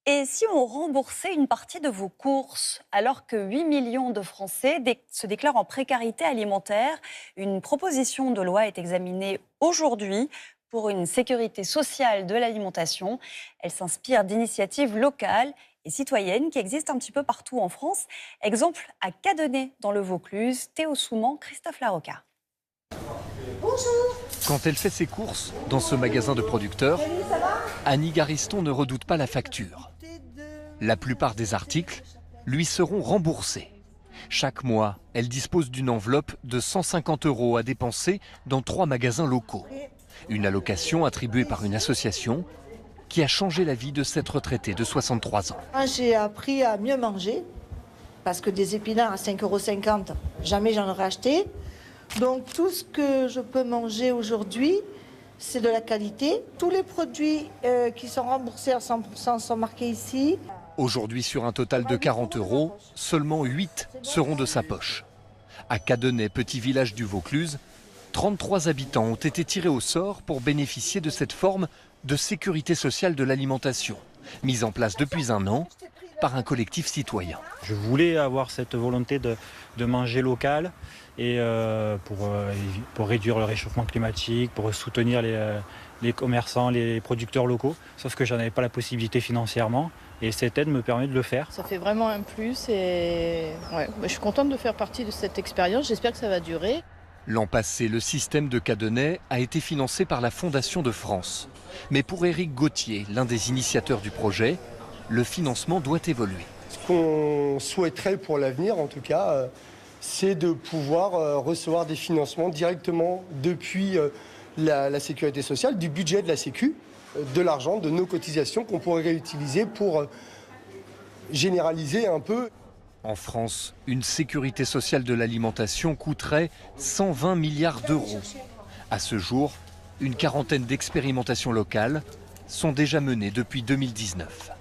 Et si on remboursait une partie de vos courses, alors que 8 millions de Français se déclarent en précarité alimentaire? Une proposition de loi est examinée aujourd'hui pour une sécurité sociale de l'alimentation. Elle s'inspire d'initiatives locales et citoyennes qui existent un petit peu partout en France. Exemple à Cadenet dans le Vaucluse, Théo Souman, Christophe Larocca. Quand elle fait ses courses dans ce magasin de producteurs, Annie Gariston ne redoute pas la facture. La plupart des articles lui seront remboursés. Chaque mois, elle dispose d'une enveloppe de 150 € à dépenser dans 3 magasins locaux. Une allocation attribuée par une association qui a changé la vie de cette retraitée de 63 ans. J'ai appris à mieux manger parce que des épinards à 5,50 €, jamais j'en aurais acheté. Donc tout ce que je peux manger aujourd'hui, c'est de la qualité. Tous les produits qui sont remboursés à 100% sont marqués ici. Aujourd'hui, sur un total de 40 €, seulement 8 seront de sa poche. À Cadenet, petit village du Vaucluse, 33 habitants ont été tirés au sort pour bénéficier de cette forme de sécurité sociale de l'alimentation, mise en place depuis un an par un collectif citoyen. Je voulais avoir cette volonté de manger local et pour réduire le réchauffement climatique, pour soutenir les commerçants, les producteurs locaux, sauf que j'en avais pas la possibilité financièrement et cette aide me permet de le faire. Ça fait vraiment un plus et je suis contente de faire partie de cette expérience, j'espère que ça va durer. L'an passé, le système de Cadenet a été financé par la Fondation de France. Mais pour Éric Gauthier, l'un des initiateurs du projet, le financement doit évoluer. Ce qu'on souhaiterait pour l'avenir, en tout cas, c'est de pouvoir recevoir des financements directement depuis la sécurité sociale, du budget de la Sécu, de l'argent, de nos cotisations qu'on pourrait réutiliser pour généraliser un peu. En France, une sécurité sociale de l'alimentation coûterait 120 milliards d'euros. À ce jour, une quarantaine d'expérimentations locales sont déjà menées depuis 2019.